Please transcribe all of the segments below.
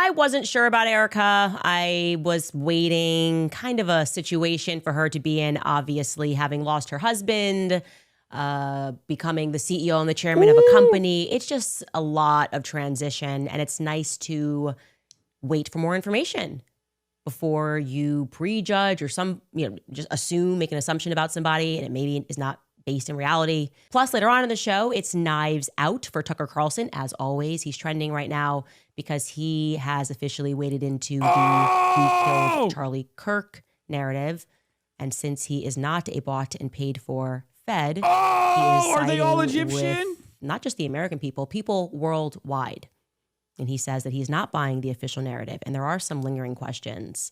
I wasn't sure about Erika. I was waiting kind of a situation for her to be in, obviously having lost her husband, becoming the CEO and the chairman of a company. It's just a lot of transition, and it's nice to wait for more information before you prejudge or just assume, make an assumption about somebody, and it maybe is not based in reality. Plus, later on in the show, it's Knives Out for Tucker Carlson. As always, he's trending right now because he has officially waded into the Who Killed Charlie Kirk narrative. And since he is not a bought and paid for Fed, he is are they all Egyptian? With not just the American people worldwide. And he says that he's not buying the official narrative. And there are some lingering questions.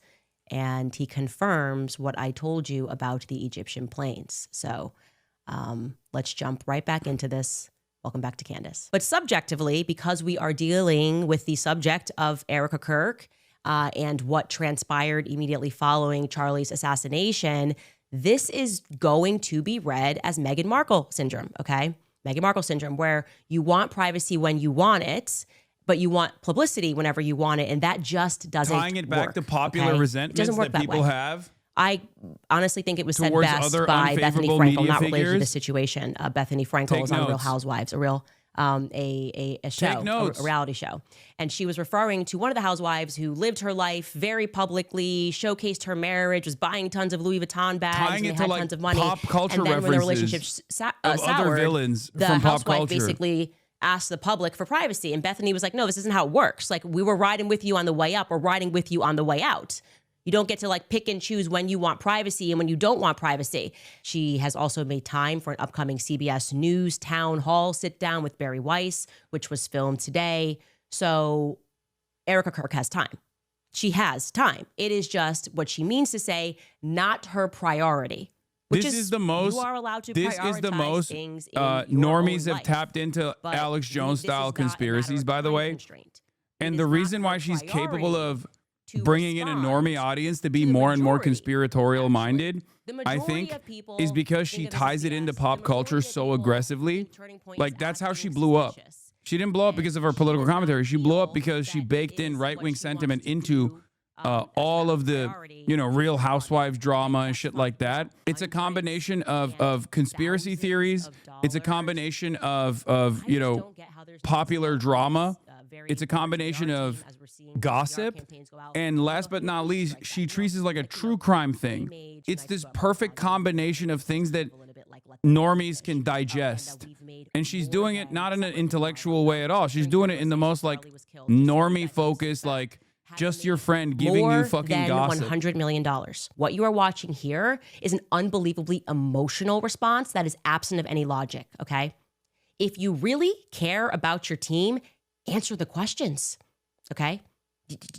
And he confirms what I told you about the Egyptian planes. So let's jump right back into this. Welcome back to Candace. But subjectively, because we are dealing with the subject of Erika Kirk and what transpired immediately following Charlie's assassination, this is going to be read as Meghan Markle syndrome, okay? Meghan Markle syndrome, where you want privacy when you want it, but you want publicity whenever you want it, and that just doesn't work. Tying it back to popular resentments that people have. I honestly think it was said best by Bethany Frankel, not related to this situation. Bethany Frankel is on Real Housewives, a real a show, a reality show. And she was referring to one of the housewives who lived her life very publicly, showcased her marriage, was buying tons of Louis Vuitton bags, and had tons of money. Pop culture and then when the relationship soured, other villains the from pop housewife culture basically asked the public for privacy. And Bethany was like, no, this isn't how it works. Like, we were riding with you on the way up. We're riding with you on the way out. You don't get to like pick and choose when you want privacy and when you don't want privacy. She has also made time for an upcoming CBS News town hall sit down with Barry Weiss, which was filmed today. So Erika Kirk has time. She has time. It is just what she means to say, not her priority. Which is the most. You are allowed to prioritize things in your normies own have tapped into Alex Jones style conspiracies, by the way. And the reason why she's capable of bringing in a normie audience to be more and more conspiratorial minded, I think, is because she ties it into pop culture so aggressively. Like, that's how she blew up. She didn't blow up because of her political commentary. She blew up because she baked in right-wing sentiment into all of the, Real Housewives drama and shit like that. It's a combination of conspiracy theories. It's a combination of popular drama. It's a combination of gossip. And last but not least, she treats it like a true crime thing. It's this perfect combination of things that normies can digest. And she's doing it not in an intellectual way at all. She's doing it in the most like normie focused, like just your friend giving you fucking gossip. More than $100 million. What you are watching here is an unbelievably emotional response that is absent of any logic, okay? If you really care about your team, answer the questions, okay?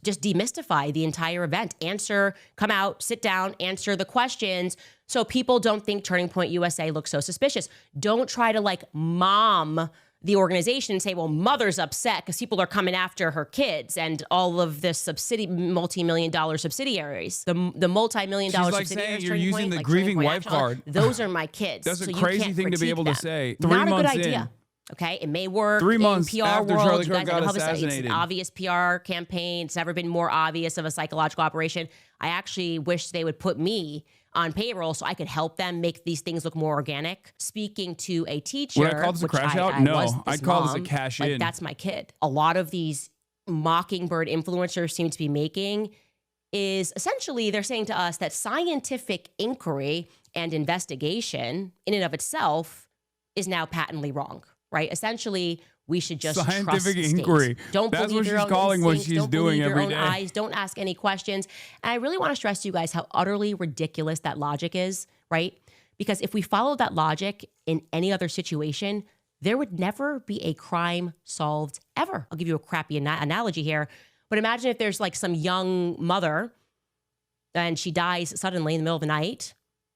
Just demystify the entire event. Answer, come out, sit down, answer the questions so people don't think Turning Point USA looks so suspicious. Don't try to like mom the organization and say, well, mother's upset because people are coming after her kids and all of the multi-million-dollar subsidiaries. The multi-million-dollar subsidiaries. She's like saying you're using the grieving wife card. Those are my kids. That's a crazy thing to be able to say. 3 months months in. Not a good idea. Okay, it may work 3 months in PR after world. Charlie You Kirk guys got know assassinated. It's an obvious PR campaign. It's never been more obvious of a psychological operation. I actually wish they would put me on payroll so I could help them make these things look more organic. Speaking to a teacher, would I call this a crash out? No, I'd call this a cash in. That's my kid. A lot of these mockingbird influencers seem to be making is essentially they're saying to us that scientific inquiry and investigation in and of itself is now patently wrong, right? Essentially, we should just trust scientific inquiry. Don't That's believe what your she's own calling what instincts. she's Don't doing believe your every own day. eyes. Don't ask any questions. And I really want to stress to you guys how utterly ridiculous that logic is, right? Because if we followed that logic in any other situation, there would never be a crime solved ever. I'll give you a crappy analogy here, but imagine if there's like some young mother and she dies suddenly in the middle of the night,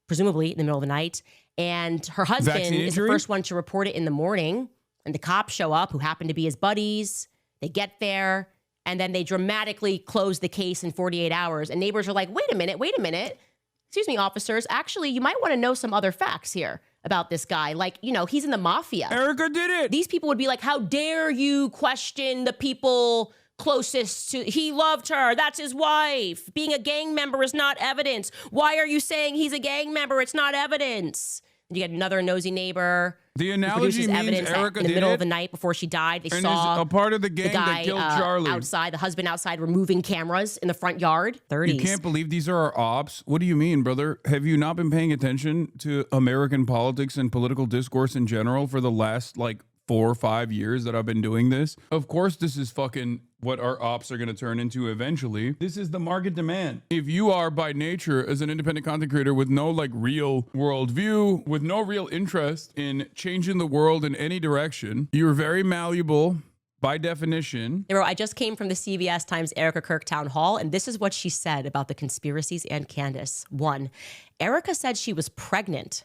presumably in the middle of the night, and her husband is the first one to report it in the morning. And the cops show up, who happen to be his buddies. They get there, and then they dramatically close the case in 48 hours. And neighbors are like, wait a minute. Excuse me, officers. Actually, you might want to know some other facts here about this guy. Like, he's in the mafia. Erika did it. These people would be like, how dare you question the people closest to, he loved her. That's his wife. Being a gang member is not evidence. Why are you saying he's a gang member? It's not evidence. You get another nosy neighbor. The analogy means evidence Erika in the did middle it, of the night before she died. They and saw is a part of the gang guy that killed Charlie. outside, the husband outside, removing cameras in the front yard. 30s. You can't believe these are our ops. What do you mean, brother? Have you not been paying attention to American politics and political discourse in general for the last, like, 4 or 5 years that I've been doing this? Of course, this is fucking what our ops are going to turn into eventually. This is the market demand. If you are by nature as an independent content creator with no like real worldview, with no real interest in changing the world in any direction, you're very malleable by definition. I just came from the CBS Times Erika Kirk town hall, and this is what she said about the conspiracies and Candace. 1, Erika said she was pregnant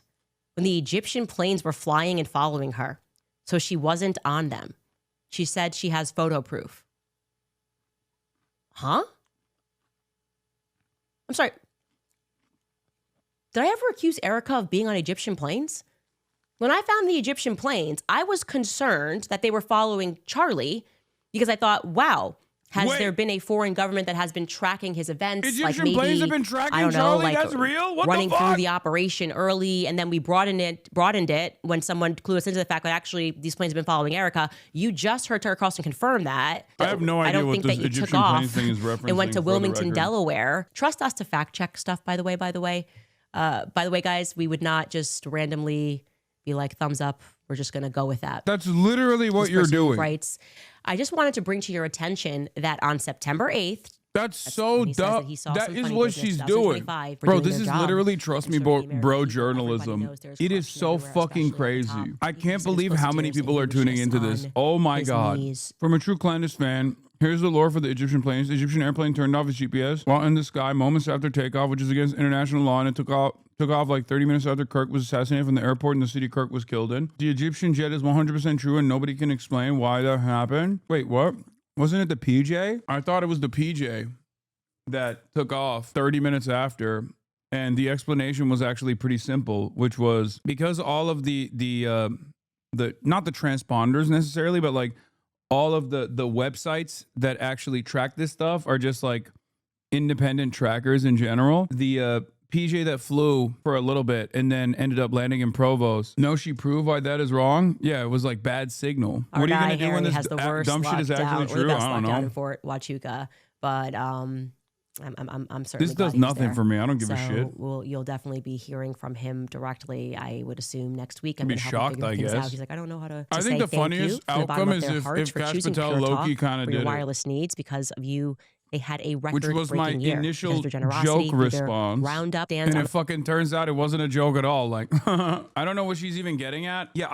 when the Egyptian planes were flying and following her, so she wasn't on them. She said she has photo proof. Huh? I'm sorry. Did I ever accuse Erika of being on Egyptian planes? When I found the Egyptian planes, I was concerned that they were following Charlie because I thought, wow, has there been a foreign government that has been tracking his events? Egyptian like maybe, planes have been tracking I don't know, Charlie? like That's real? What running the fuck? through the operation early, and then we broadened it when someone clued us into the fact that actually these planes have been following Erika. You just heard Tucker Carlson confirm that. I have no idea what this Egyptian plane thing is referencing. It went to for the Wilmington, record. Delaware. Trust us to fact check stuff, by the way. By the way, guys, we would not just randomly be like, thumbs up. We're just going to go with that. That's literally what you're doing. Writes, I just wanted to bring to your attention that on September 8th, That's so dumb. That is what she's doing. Bro, this is literally, trust me, bro, journalism. It is so fucking crazy. I can't believe how many people are tuning into this. Oh my God. From a true Candace fan, here's the lore for the Egyptian planes. The Egyptian airplane turned off its GPS while in the sky moments after takeoff, which is against international law, and it took off like 30 minutes after Kirk was assassinated from the airport in the city Kirk was killed in. The Egyptian jet is 100% true, and nobody can explain why that happened. Wait, what? Wasn't it the PJ? I thought it was the PJ that took off 30 minutes after. And the explanation was actually pretty simple, which was because all of the not the transponders necessarily, but like all of the websites that actually track this stuff are just like independent trackers in general. The PJ that flew for a little bit and then ended up landing in Provost. No, she proved why that is wrong. Yeah, it was like bad signal. What are you going to do when this dumb shit is actually true? I don't know. Fort Huachuca, but I'm certainly this does nothing for me. I don't give a shit. You'll definitely be hearing from him directly. I would assume next week. I'm be shocked, I guess. Out. He's like, I don't know how to. I think the funniest outcome is if Cash Patel Loki kind of did wireless needs because of you. They had a record, which was my initial joke response. Roundup and it fucking turns out it wasn't a joke at all. Like, I don't know what she's even getting at. Yeah,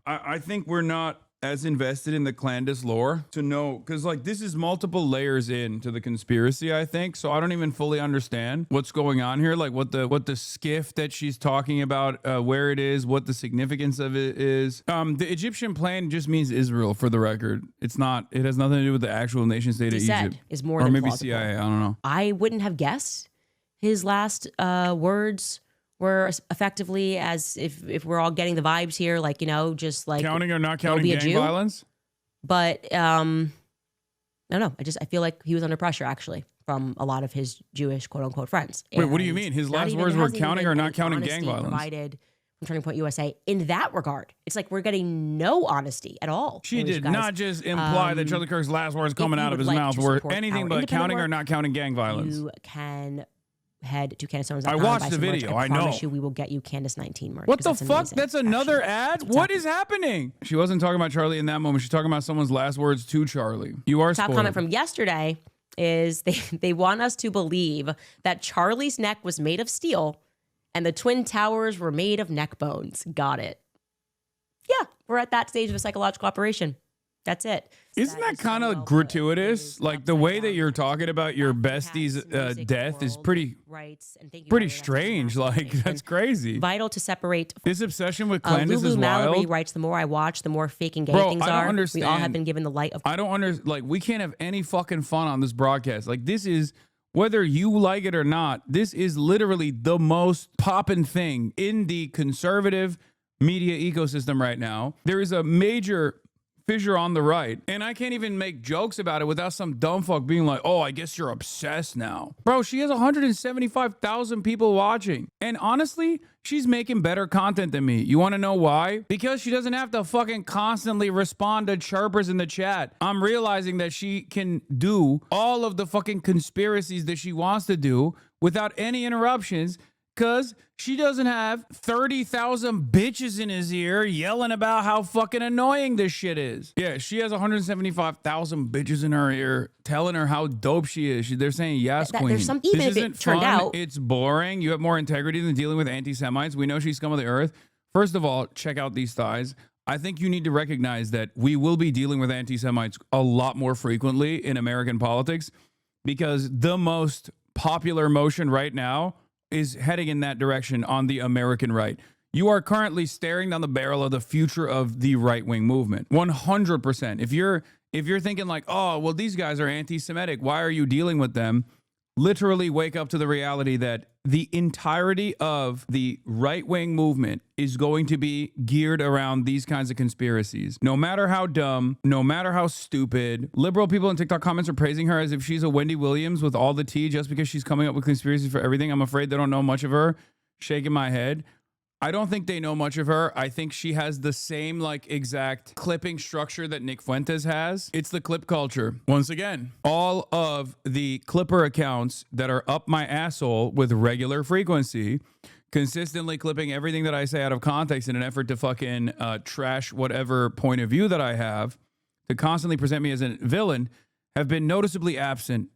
I think we're not as invested in the Candace lore to know, because like this is multiple layers into the conspiracy, I think. So I don't even fully understand what's going on here, like what the skiff that she's talking about, where it is, what the significance of it is. The Egyptian plane just means Israel, for the record. It has nothing to do with the actual nation state of Egypt. Is more or than maybe plausible. CIA. I don't know. I wouldn't have guessed his last words were effectively as if we're all getting the vibes here, like, you know, just like counting or not counting gang violence. But I don't know. I feel like he was under pressure actually from a lot of his Jewish quote unquote friends. Wait, what do you mean? His last words were counting or not counting gang violence? Provided from Turning Point USA in that regard. It's like we're getting no honesty at all. She did not just imply that Charlie Kirk's last words coming out of his mouth were anything but counting or not counting gang violence. You can head to Candace Owens. I watched the video. I know. promise you we will get you Candace 19 merch. What the that's fuck? amazing, That's another actually. ad? What is happening? She wasn't talking about Charlie in that moment. She's talking about someone's last words to Charlie. You are Top spoiled. comment from yesterday is they want us to believe that Charlie's neck was made of steel and the Twin Towers were made of neck bones. Got it. Yeah, we're at that stage of a psychological operation. That's it. Isn't that kind of gratuitous? Like the way that you're talking about your bestie's death is pretty strange. Like that's crazy. Vital to separate. This obsession with Candace is Mallory wild. writes, the more I watch, the more fake and gay Bro, things I don't are. understand. We all have been given the light of. I don't understand. Like we can't have any fucking fun on this broadcast. Like this is, whether you like it or not, this is literally the most poppin' thing in the conservative media ecosystem right now. There is a major fissure on the right. And I can't even make jokes about it without some dumb fuck being like, oh, I guess you're obsessed now. Bro, she has 175,000 people watching. And honestly, she's making better content than me. You want to know why? Because she doesn't have to fucking constantly respond to chirpers in the chat. I'm realizing that she can do all of the fucking conspiracies that she wants to do without any interruptions, because she doesn't have 30,000 bitches in his ear yelling about how fucking annoying this shit is. Yeah, she has 175,000 bitches in her ear telling her how dope she is. They're saying, yes, queen. There's some, even this if isn't it turned fun. out. It's boring. You have more integrity than dealing with anti-Semites. We know she's scum of the earth. First of all, check out these thighs. I think you need to recognize that we will be dealing with anti-Semites a lot more frequently in American politics, because the most popular motion right now is heading in that direction on the American right. You are currently staring down the barrel of the future of the right-wing movement. 100%. If you're thinking like, oh, well, these guys are anti-Semitic, why are you dealing with them? Literally wake up to the reality that the entirety of the right-wing movement is going to be geared around these kinds of conspiracies. No matter how dumb, no matter how stupid, liberal people in TikTok comments are praising her as if she's a Wendy Williams with all the tea just because she's coming up with conspiracies for everything. I'm afraid they don't know much of her. Shaking my head. I don't think they know much of her. I think she has the same like exact clipping structure that Nick Fuentes has. It's the clip culture. Once again, all of the clipper accounts that are up my asshole with regular frequency, consistently clipping everything that I say out of context in an effort to fucking trash whatever point of view that I have, to constantly present me as a villain, have been noticeably absent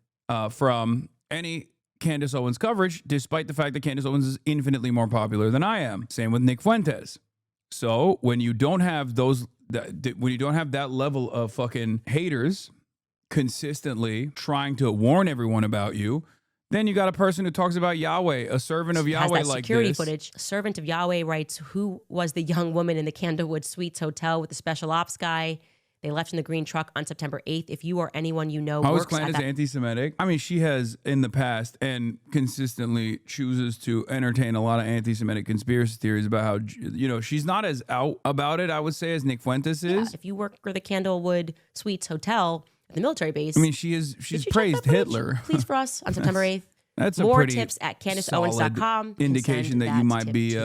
from any Candace Owens coverage, despite the fact that Candace Owens is infinitely more popular than I am. Same with Nick Fuentes. So when you don't have that level of fucking haters consistently trying to warn everyone about you, then you got a person who talks about Yahweh, a servant of Yahweh like security this. footage. A servant of Yahweh writes, who was the young woman in the Candlewood Suites Hotel with the special ops guy? They left in the green truck on September 8th. If you or anyone you know How is works at Candace that... anti-Semitic? I mean, she has in the past and consistently chooses to entertain a lot of anti-Semitic conspiracy theories about how, you know, she's not as out about it, I would say, as Nick Fuentes is. Yeah, if you work for the Candlewood Suites Hotel at the military base... I mean, she's praised Hitler. Please for us on September 8th. That's More a pretty tips at CandaceOwens.com. indication that you might be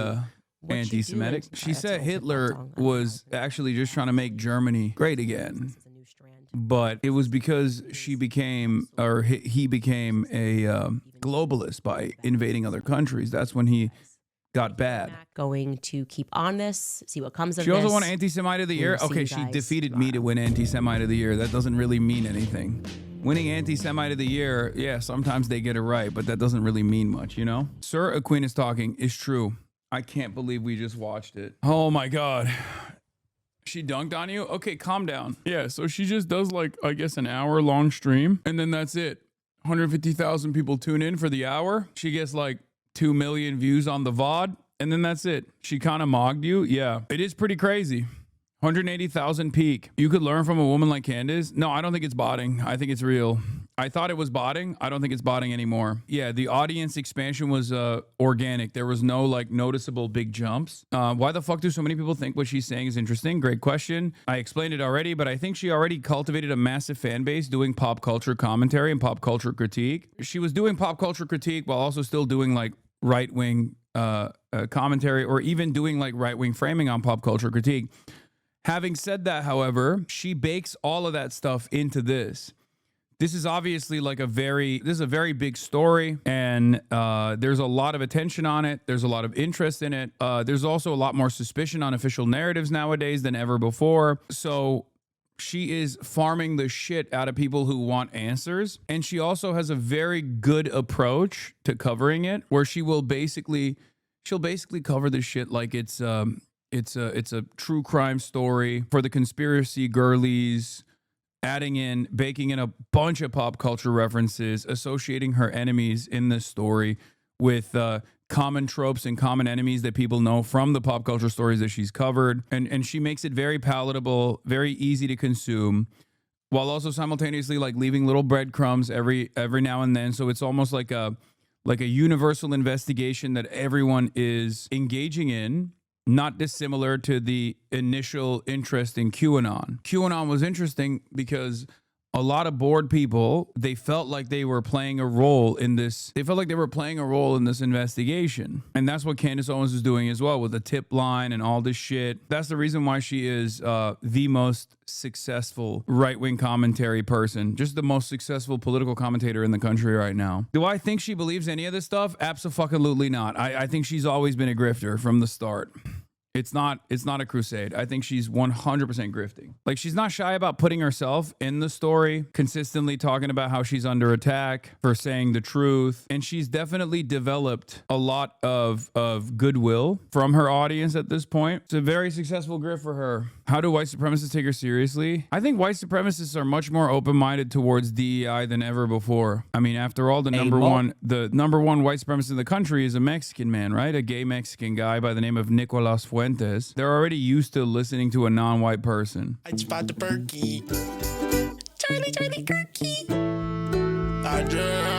anti-Semitic. She said Hitler was actually just trying to make Germany great again. But it was because she became, or he became a globalist by invading other countries. That's when he got bad. Going to keep on this, see what comes of this. She also won Anti-Semite of the Year. Okay, she defeated me to win Anti-Semite of the Year. That doesn't really mean anything. Winning Anti-Semite of the Year, yeah, sometimes they get it right, but that doesn't really mean much, you know? Sir, A Queen is Talking is true. I can't believe we just watched it. Oh my God. She dunked on you? Okay, calm down. Yeah, so she just does like, I guess, an hour-long stream, and then that's it. 150,000 people tune in for the hour. She gets like 2 million views on the VOD, and then that's it. She kind of mogged you. Yeah, it is pretty crazy. 180,000 peak. You could learn from a woman like Candace. No, I don't think it's botting. I think it's real. I thought it was botting. I don't think it's botting anymore. Yeah, the audience expansion was organic. There was no like noticeable big jumps. Why the fuck do so many people think what she's saying is interesting? Great question. I explained it already, but I think she already cultivated a massive fan base doing pop culture commentary and pop culture critique. She was doing pop culture critique while also still doing like right-wing commentary, or even doing like right-wing framing on pop culture critique. Having said that, however, she bakes all of that stuff into this. This is obviously like a very big story, and there's a lot of attention on it. There's a lot of interest in it. There's also a lot more suspicion on official narratives nowadays than ever before. So she is farming the shit out of people who want answers. And she also has a very good approach to covering it, where she'll basically cover this shit like it's a true crime story for the conspiracy girlies, baking in a bunch of pop culture references, associating her enemies in this story with common tropes and common enemies that people know from the pop culture stories that she's covered. And she makes it very palatable, very easy to consume, while also simultaneously like leaving little breadcrumbs every now and then. So it's almost like a universal investigation that everyone is engaging in. not dissimilar to the initial interest in QAnon. QAnon was interesting because a lot of bored people, they felt like they were playing a role in this. They felt like they were playing a role in this investigation. And that's what Candace Owens is doing as well with the tip line and all this shit. That's the reason why she is the most successful right-wing commentary person, just the most successful political commentator in the country right now. Do I think she believes any of this stuff? Absolutely not. I think she's always been a grifter from the start. It's not a crusade. I think she's 100% grifting. Like, she's not shy about putting herself in the story, consistently talking about how she's under attack for saying the truth. And she's definitely developed a lot of goodwill from her audience at this point. It's a very successful grift for her. How do white supremacists take her seriously? I think white supremacists are much more open-minded towards DEI than ever before. I mean, after all, the number one white supremacist in the country is a Mexican man, right? A gay Mexican guy by the name of Nicolas Fuentes. They're already used to listening to a non-white person. I spot the Berkey. Charlie Kirky. I just